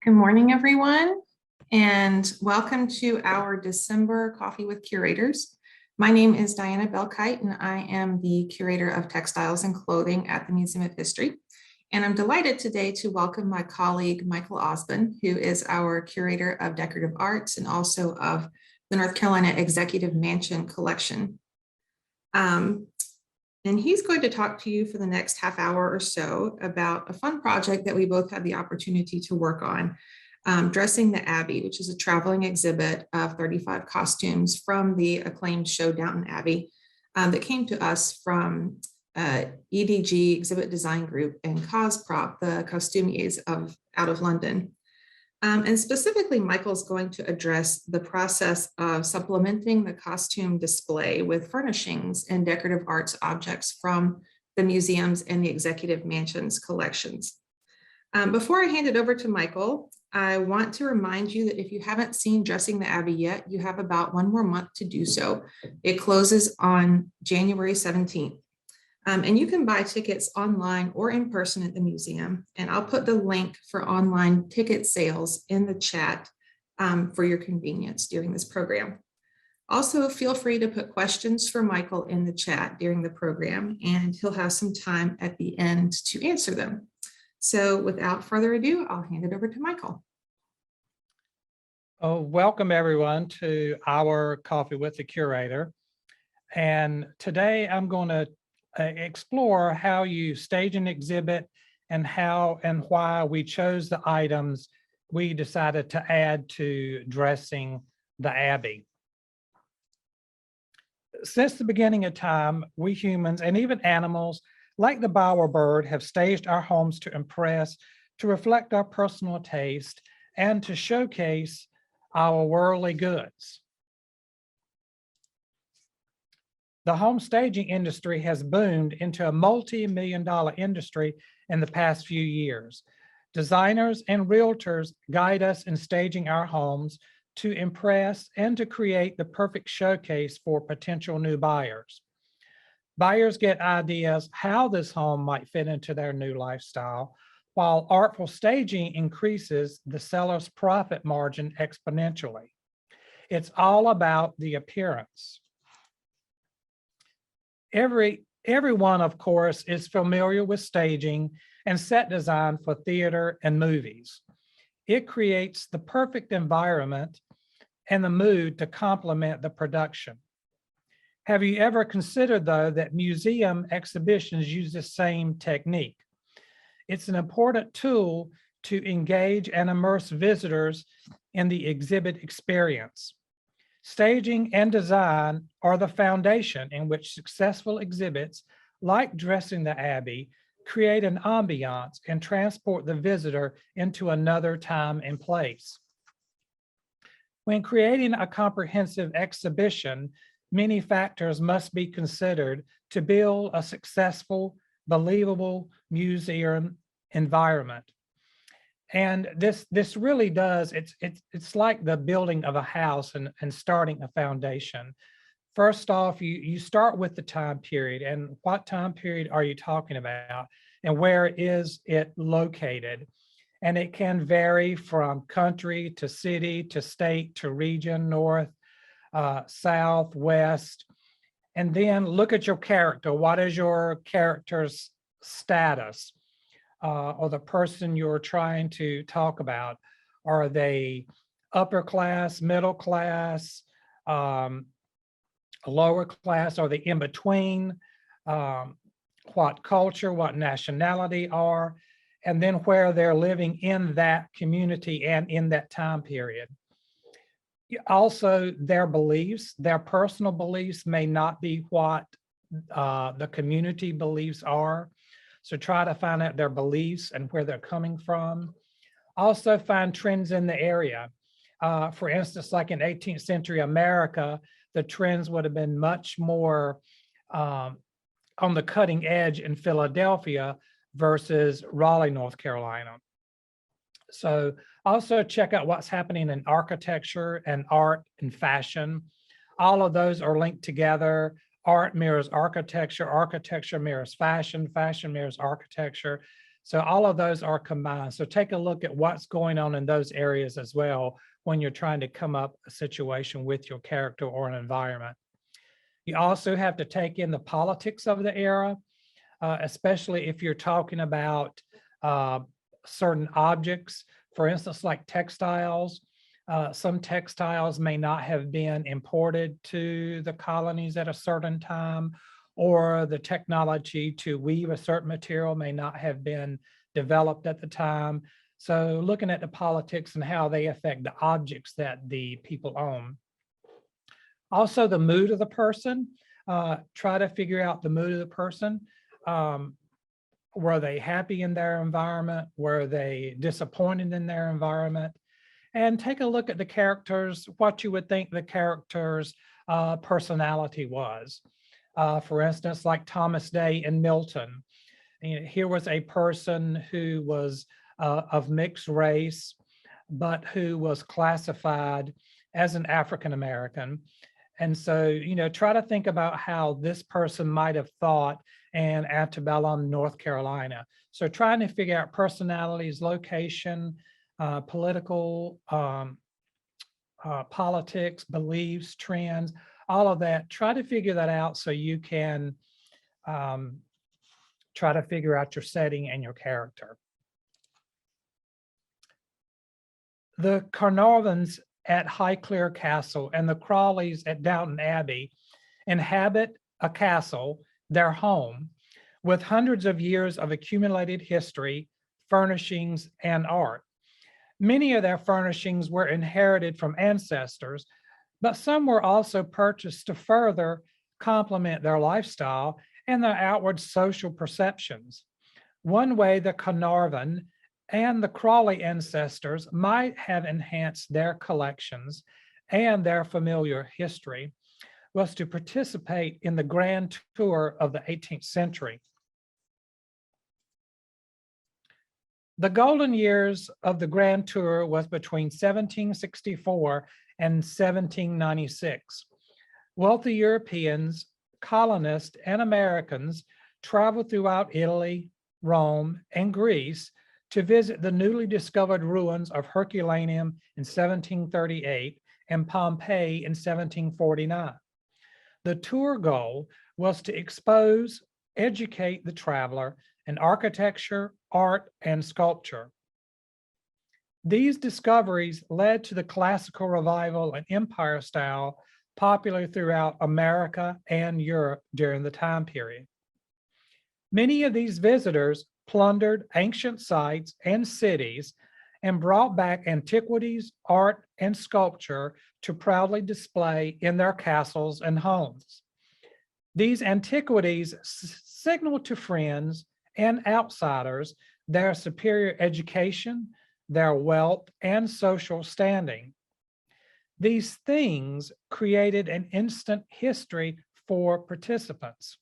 Good morning, everyone, and welcome to our December Coffee with Curators. My name is Diana Belkite, and I am the Curator of Textiles and Clothing at the Museum of History. And I'm delighted today to welcome my colleague, Michael Osborne, who is our Curator of Decorative Arts and also of the North Carolina Executive Mansion Collection. And he's going to talk to you for the next half hour or so about a fun project that we both had the opportunity to work on, Dressing the Abbey, which is a traveling exhibit of 35 costumes from the acclaimed show Downton Abbey that came to us from EDG Exhibit Design Group and Cosprop, the costumiers out of London. And specifically, Michael's going to address the process of supplementing the costume display with furnishings and decorative arts objects from the museums and the Executive Mansion's collections. Before I hand it over to Michael, I want to remind you that if you haven't seen Dressing the Abbey yet, you have about one more month to do so. It closes on January 17th. And you can buy tickets online or in person at the museum. And I'll put the link for online ticket sales in the chat for your convenience during this program. Also, feel free to put questions for Michael in the chat during the program, and he'll have some time at the end to answer them. So without further ado, I'll hand it over to Michael. Oh, welcome everyone to our Coffee with the Curator. And today I'm going to explore how you stage an exhibit and how and why we chose the items we decided to add to Dressing the Abbey. Since the beginning of time, we humans and even animals like the bowerbird have staged our homes to impress, to reflect our personal taste, and to showcase our worldly goods. The home staging industry has boomed into a multi-million-dollar industry in the past few years. Designers and realtors guide us in staging our homes to impress and to create the perfect showcase for potential new buyers. Buyers get ideas how this home might fit into their new lifestyle, while artful staging increases the seller's profit margin exponentially. It's all about the appearance. Everyone, of course, is familiar with staging and set design for theater and movies. It creates the perfect environment and the mood to complement the production. Have you ever considered, though, that museum exhibitions use the same technique? It's an important tool to engage and immerse visitors in the exhibit experience. Staging and design are the foundation in which successful exhibits like Dressing the Abbey create an ambiance and transport the visitor into another time and place. When creating a comprehensive exhibition, many factors must be considered to build a successful, believable museum environment. And this really does, it's like the building of a house and starting a foundation. First off, you start with the time period, and what time period are you talking about and where is it located? And it can vary from country to city to state to region, north, south, west. And then look at your character. What is your character's status? Or the person you're trying to talk about? Are they upper class, middle class, lower class? Are they in between? What culture, what nationality are, and then where they're living in that community and in that time period. Also, their beliefs, their personal beliefs may not be what the community beliefs are. So try to find out their beliefs and where they're coming from. Also find trends in the area. For instance, like in 18th century America, the trends would have been much more on the cutting edge in Philadelphia versus Raleigh, North Carolina. So also check out what's happening in architecture and art and fashion. All of those are linked together. Art mirrors architecture, architecture mirrors fashion, fashion mirrors architecture. So all of those are combined. So take a look at what's going on in those areas as well when you're trying to come up a situation with your character or an environment. You also have to take in the politics of the era, especially if you're talking about certain objects. For instance, like textiles. Some textiles may not have been imported to the colonies at a certain time, or the technology to weave a certain material may not have been developed at the time. So looking at the politics and how they affect the objects that the people own. Also, the mood of the person. Try to figure out the mood of the person. Were they happy in their environment? Were they disappointed in their environment? And take a look at the characters, what you would think the character's personality was. For instance, like Thomas Day in Milton. Here was a person who was of mixed race, but who was classified as an African American. And so, try to think about how this person might have thought in Antebellum, North Carolina. So trying to figure out personalities, location, political, politics, beliefs, trends, all of that. Try to figure that out so you can try to figure out your setting and your character. The Carnarvons at Highclere Castle and the Crawleys at Downton Abbey inhabit a castle, their home, with hundreds of years of accumulated history, furnishings, and art. Many of their furnishings were inherited from ancestors, but some were also purchased to further complement their lifestyle and their outward social perceptions. One way the Carnarvon and the Crawley ancestors might have enhanced their collections and their familiar history was to participate in the grand tour of the 18th century. The golden years of the grand tour was between 1764 and 1796. Wealthy Europeans, colonists, and Americans traveled throughout Italy, Rome, and Greece to visit the newly discovered ruins of Herculaneum in 1738 and Pompeii in 1749. The tour goal was to expose, educate the traveler in architecture, art, and sculpture. These discoveries led to the classical revival and empire style popular throughout America and Europe during the time period. Many of these visitors plundered ancient sites and cities and brought back antiquities, art, and sculpture to proudly display in their castles and homes. These antiquities signaled to friends and outsiders their superior education, their wealth, and social standing. These things created an instant history for participants.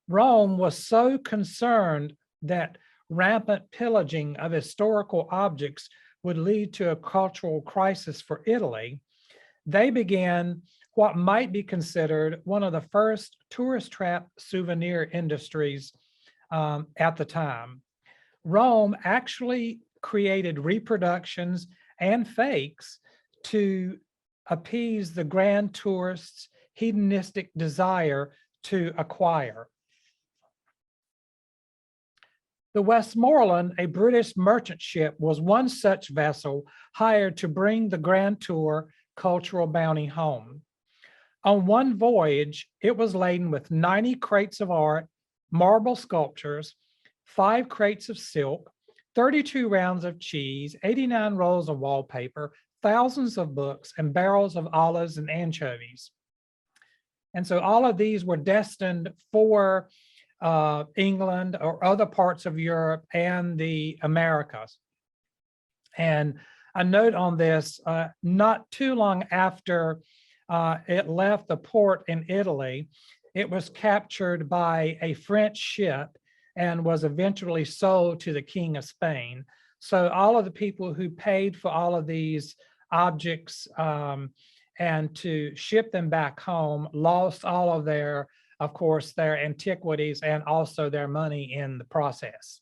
Rome was so concerned that rampant pillaging of historical objects would lead to a cultural crisis for Italy, they began what might be considered one of the first tourist trap souvenir industries at the time. Rome actually created reproductions and fakes to appease the grand tourist's hedonistic desire to acquire. The Westmoreland, a British merchant ship, was one such vessel hired to bring the grand tour cultural bounty home. On one voyage, it was laden with 90 crates of art, marble sculptures, 5 crates of silk, 32 rounds of cheese, 89 rolls of wallpaper, thousands of books, and barrels of olives and anchovies. And so all of these were destined for England or other parts of Europe and the Americas. And a note on this, not too long after it left the port in Italy, it was captured by a French ship and was eventually sold to the King of Spain. So all of the people who paid for all of these objects and to ship them back home lost all of their, of course, their antiquities and also their money in the process.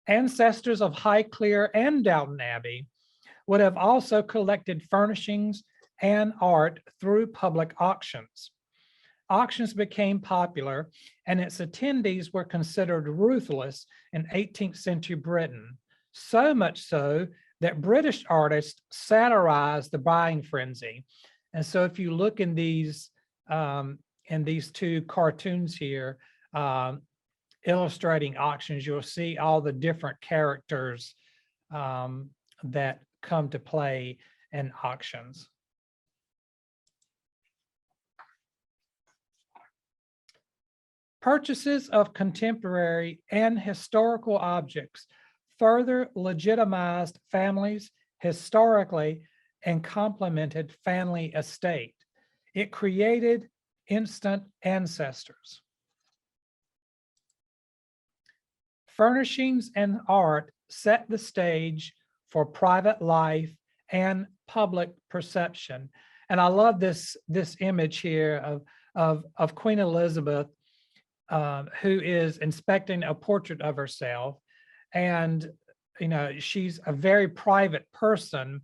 Ancestors of Highclere and Downton Abbey would have also collected furnishings and art through public auctions. Auctions became popular, and its attendees were considered ruthless in 18th century Britain, so much so that British artists satirized the buying frenzy. And so if you look in these two cartoons here, illustrating auctions, you'll see all the different characters that come to play in auctions. Purchases of contemporary and historical objects further legitimized families historically and complemented family estate. It created instant ancestors. Furnishings and art set the stage for private life and public perception. And I love this image here of Queen Elizabeth, who is inspecting a portrait of herself. And, you know, she's a very private person,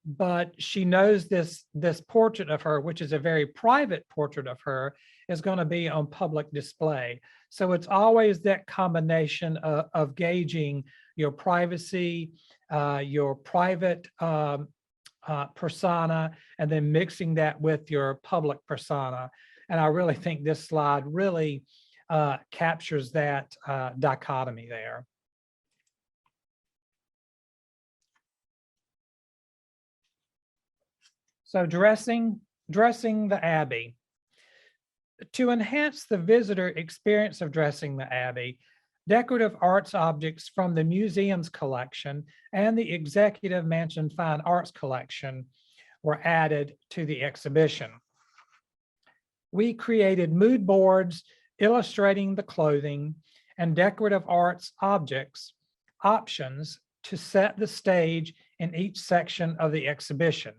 but she knows this portrait of her, which is a very private portrait of her, is going to be on public display. So it's always that combination of gauging your privacy, your private persona, and then mixing that with your public persona. And I really think this slide really captures that dichotomy there. So dressing the Abbey. To enhance the visitor experience of dressing the Abbey, decorative arts objects from the museum's collection and the Executive Mansion Fine Arts collection were added to the exhibition. We created mood boards illustrating the clothing and decorative arts objects options to set the stage in each section of the exhibition.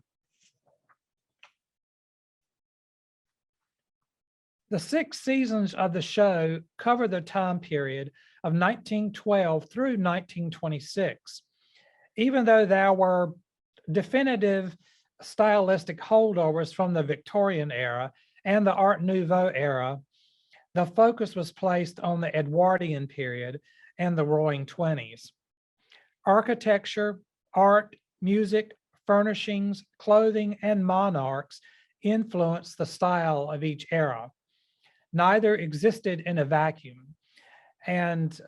The 6 seasons of the show cover the time period of 1912 through 1926. Even though there were definitive stylistic holdovers from the Victorian era and the Art Nouveau era, the focus was placed on the Edwardian period and the Roaring Twenties. Architecture, art, music, furnishings, clothing, and monarchs influenced the style of each era. Neither existed in a vacuum. And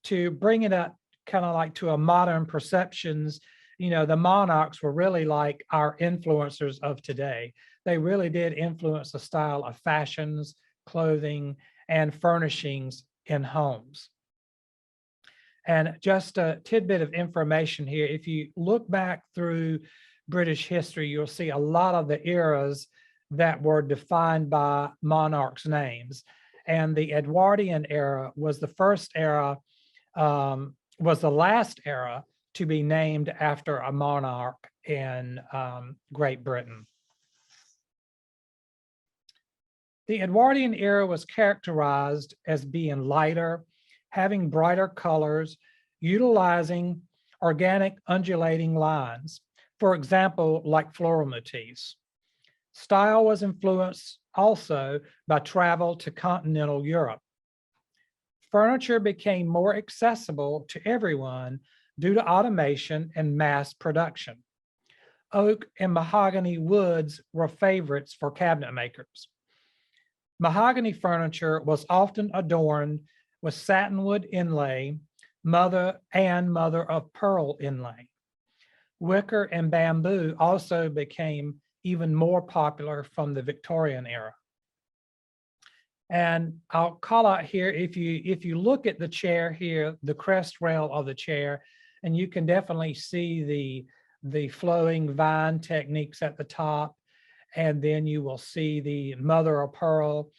to bring it up kind of like to a modern perceptions, you know, the monarchs were really like our influencers of today. They really did influence the style of fashions, clothing, and furnishings in homes. And just a tidbit of information here, if you look back through British history, you'll see a lot of the eras that were defined by monarchs' names. And the Edwardian era was the first era, was the last era to be named after a monarch in Great Britain. The Edwardian era was characterized as being lighter, having brighter colors, utilizing organic undulating lines, for example, like floral motifs. Style was influenced also by travel to continental Europe. Furniture became more accessible to everyone due to automation and mass production. Oak and mahogany woods were favorites for cabinet makers. Mahogany furniture was often adorned with satinwood inlay, mother of pearl inlay. Wicker and bamboo also became even more popular from the Victorian era. And I'll call out here, if you look at the chair here, the crest rail of the chair, and you can definitely see the flowing vine techniques at the top, and then you will see the mother of pearl,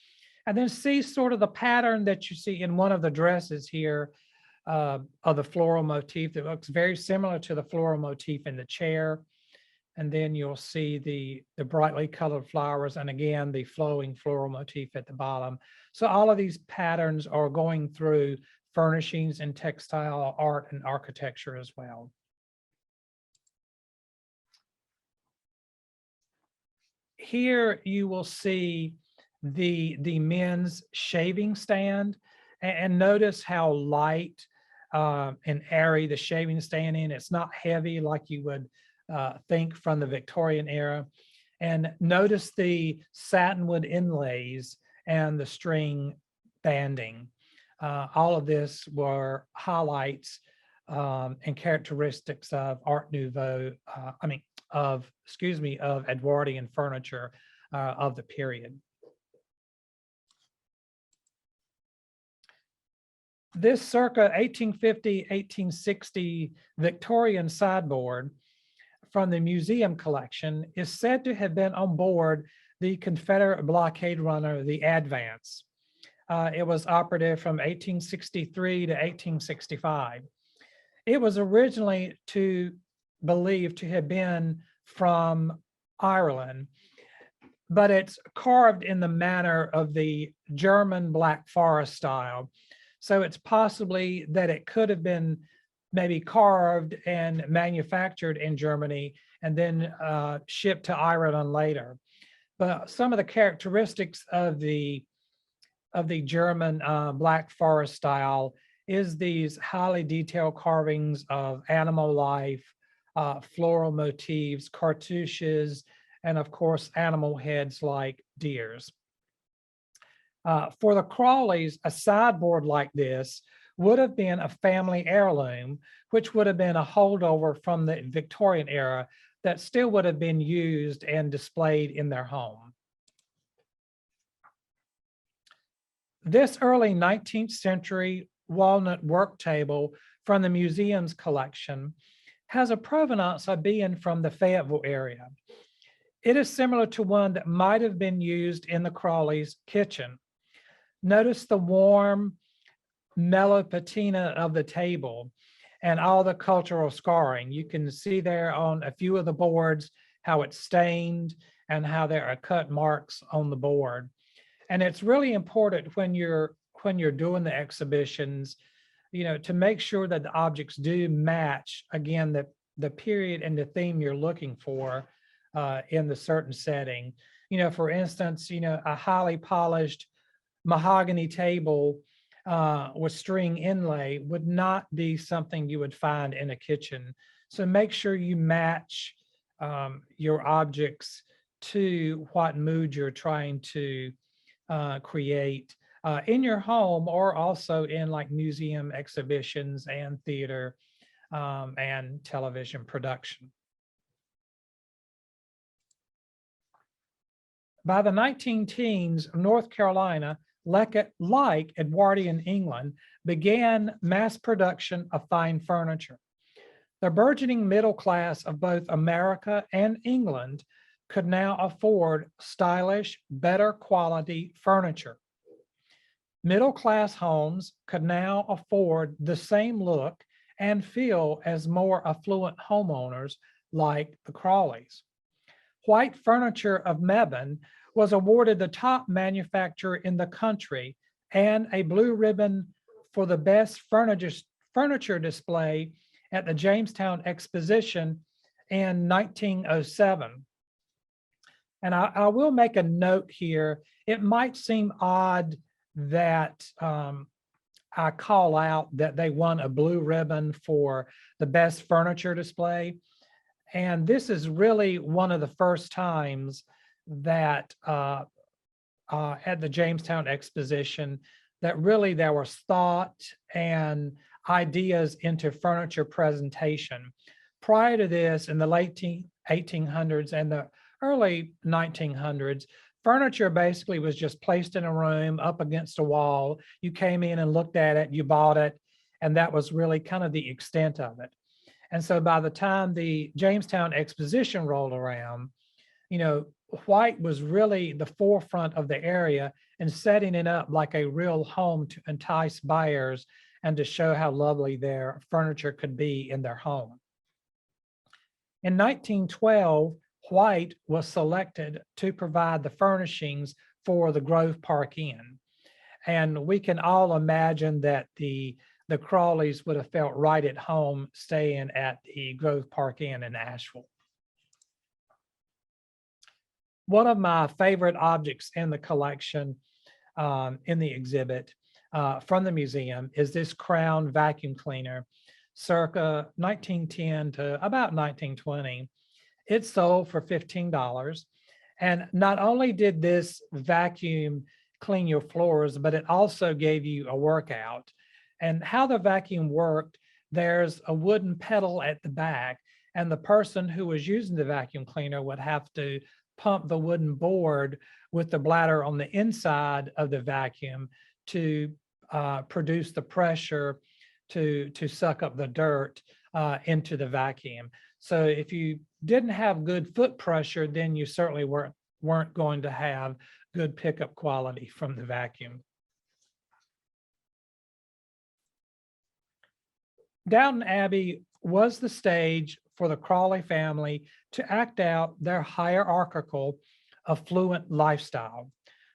and then see sort of the pattern that you see in one of the dresses here of the floral motif that looks very similar to the floral motif in the chair. And then you'll see the brightly colored flowers, and again, the flowing floral motif at the bottom. So all of these patterns are going through furnishings and textile art and architecture as well. Here you will see the men's shaving stand, and notice how light and airy the shaving stand is. It's not heavy like you would think from the Victorian era. And notice the satinwood inlays and the string banding. All of this were highlights and characteristics of Art Nouveau, of Edwardian furniture of the period. This circa 1850, 1860 Victorian sideboard from the museum collection is said to have been on board the Confederate blockade runner, the Advance. It was operative from 1863 to 1865. It was originally believed to have been from Ireland, but it's carved in the manner of the German Black Forest style. So it's possibly that it could have been maybe carved and manufactured in Germany and then shipped to Ireland later. But some of the characteristics of the German Black Forest style is these highly detailed carvings of animal life, floral motifs, cartouches, and of course, animal heads like deers. For the Crawleys, a sideboard like this would have been a family heirloom, which would have been a holdover from the Victorian era that still would have been used and displayed in their home. This early 19th century walnut work table from the museum's collection has a provenance of being from the Fayetteville area. It is similar to one that might have been used in the Crawleys' kitchen. Notice the warm, mellow patina of the table and all the cultural scarring. You can see there on a few of the boards how it's stained and how there are cut marks on the board. And it's really important when you're doing the exhibitions, to make sure that the objects do match, again, the period and the theme you're looking for in the certain setting. For instance, a highly polished mahogany table with string inlay would not be something you would find in a kitchen. So make sure you match your objects to what mood you're trying to create in your home, or also in like museum exhibitions and theater and television production. By the 19-teens, North Carolina, like Edwardian England, began mass production of fine furniture. The burgeoning middle class of both America and England could now afford stylish, better quality furniture. Middle-class homes could now afford the same look and feel as more affluent homeowners like the Crawleys. White Furniture of Mebane was awarded the top manufacturer in the country and a blue ribbon for the best furniture display at the Jamestown Exposition in 1907. And I will make a note here. It might seem odd that I call out that they won a blue ribbon for the best furniture display. And this is really one of the first times that at the Jamestown Exposition that really there was thought and ideas into furniture presentation. Prior to this, in the late 1800s and the early 1900s, furniture basically was just placed in a room up against a wall. You came in and looked at it, you bought it, and that was really kind of the extent of it. And so by the time the Jamestown Exposition rolled around, White was really the forefront of the area and setting it up like a real home to entice buyers and to show how lovely their furniture could be in their home. In 1912, White was selected to provide the furnishings for the Grove Park Inn. And we can all imagine that the Crawleys would have felt right at home staying at the Grove Park Inn in Asheville. One of my favorite objects in the collection, in the exhibit from the museum, is this Crown vacuum cleaner, circa 1910 to about 1920. It sold for $15. And not only did this vacuum clean your floors, but it also gave you a workout. And how the vacuum worked, there's a wooden pedal at the back, and the person who was using the vacuum cleaner would have to pump the wooden board with the bladder on the inside of the vacuum to produce the pressure to suck up the dirt into the vacuum. So if you didn't have good foot pressure, then you certainly weren't going to have good pickup quality from the vacuum. Downton Abbey was the stage for the Crawley family to act out their hierarchical, affluent lifestyle.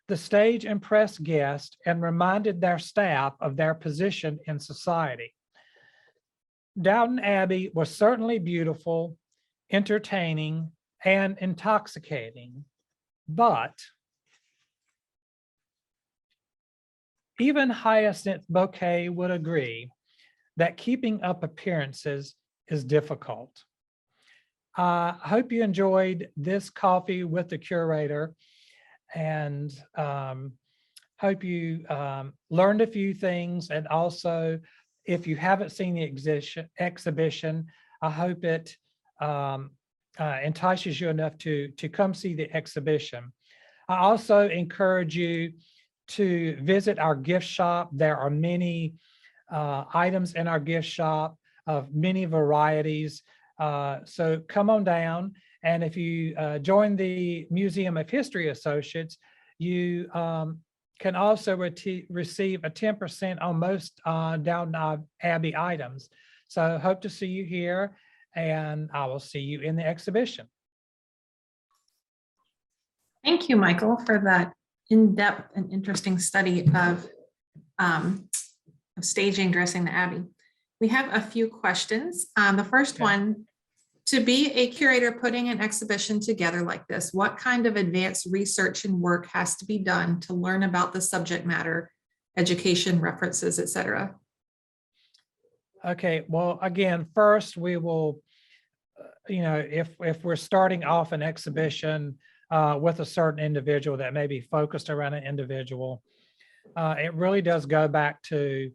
The stage impressed guests and reminded their staff of their position in society. Downton Abbey was certainly beautiful, entertaining, and intoxicating, but even Hyacinth Bouquet would agree that keeping up appearances is difficult. I hope you enjoyed this coffee with the curator, and hope you learned a few things. And also, if you haven't seen the exhibition, I hope it entices you enough to come see the exhibition. I also encourage you to visit our gift shop. There are many items in our gift shop of many varieties. So come on down. And if you join the Museum of History Associates, you can also receive a 10% on most Downton Abbey items. So hope to see you here, and I will see you in the exhibition. Thank you, Michael, for that in-depth and interesting study of staging Dressing the Abbey. We have a few questions. The first one, to be a curator putting an exhibition together like this, what kind of advanced research and work has to be done to learn about the subject matter, education, references, etc.? Okay, well, again, first we will, if we're starting off an exhibition with a certain individual that may be focused around an individual, it really does go back to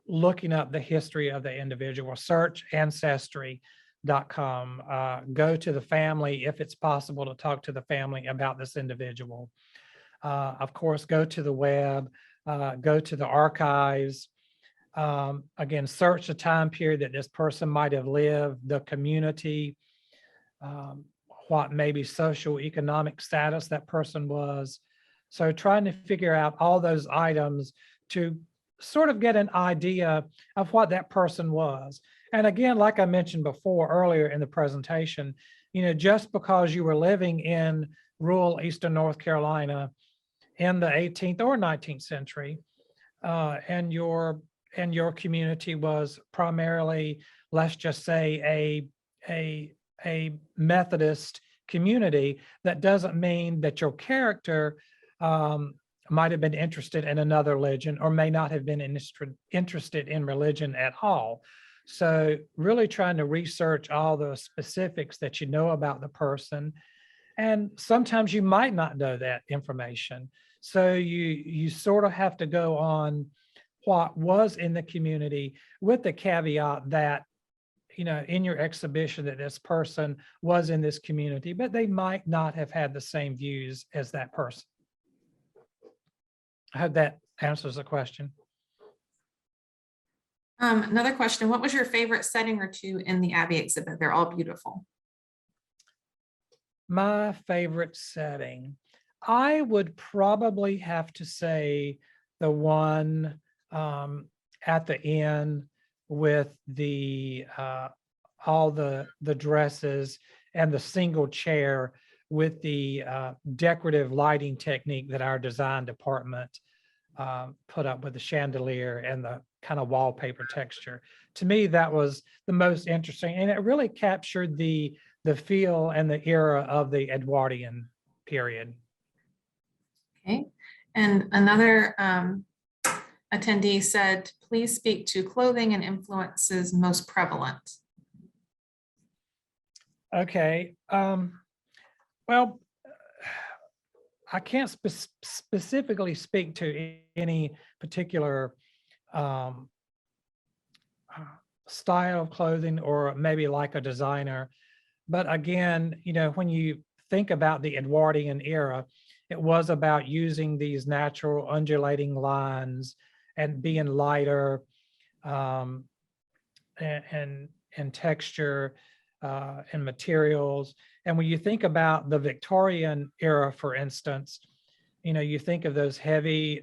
looking up the history of the individual. Search ancestry.com, go to the family if it's possible to talk to the family about this individual. Of course, go to the web, go to the archives. Again, search the time period that this person might have lived, the community, what maybe social economic status that person was. So trying to figure out all those items to sort of get an idea of what that person was. And again, like I mentioned before earlier in the presentation, just because you were living in rural Eastern North Carolina in the 18th or 19th century, and your community was primarily, let's just say, a Methodist community, that doesn't mean that your character might have been interested in another religion, or may not have been interested in religion at all. So really trying to research all the specifics that you know about the person. And sometimes you might not know that information. So you sort of have to go on what was in the community, with the caveat that, in your exhibition, that this person was in this community, but they might not have had the same views as that person. I hope that answers the question. Another question, what was your favorite setting or two in the Abbey exhibit? They're all beautiful. My favorite setting, I would probably have to say the one at the inn with the all the dresses and the single chair with the decorative lighting technique that our design department put up with the chandelier and the kind of wallpaper texture. To me, that was the most interesting, and it really captured the feel and the era of the Edwardian period. Okay, and another attendee said, please speak to clothing and influences most prevalent. Okay, well, I can't specifically speak to any particular style of clothing or maybe like a designer. But again, you know, when you think about the Edwardian era, it was about using these natural undulating lines and being lighter and texture and materials. And when you think about the Victorian era, for instance, you know, you think of those heavy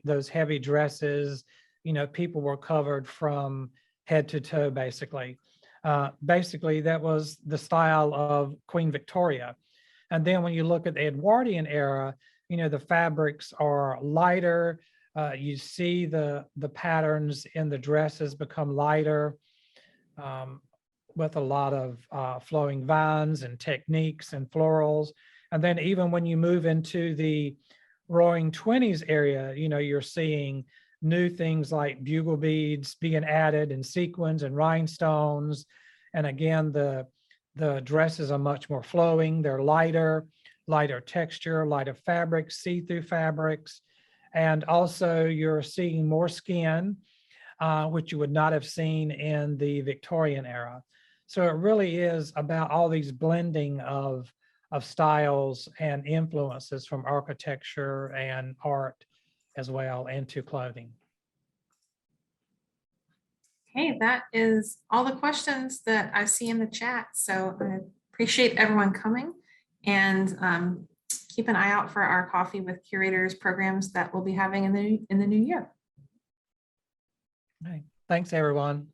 dresses, you know, people were covered from head to toe, basically. Basically, that was the style of Queen Victoria. And then when you look at the Edwardian era, you know, the fabrics are lighter. You see the patterns in the dresses become lighter with a lot of flowing vines and techniques and florals. And then even when you move into the Roaring '20s area, you know, you're seeing new things like bugle beads being added and sequins and rhinestones. And again, the dresses are much more flowing. They're lighter texture, lighter fabrics, see-through fabrics. And also you're seeing more skin, which you would not have seen in the Victorian era. So it really is about all these blending of styles and influences from architecture and art as well into clothing. Okay, that is all the questions that I see in the chat. So I appreciate everyone coming, and keep an eye out for our Coffee with Curators programs that we'll be having in the new year. Okay. Thanks, everyone.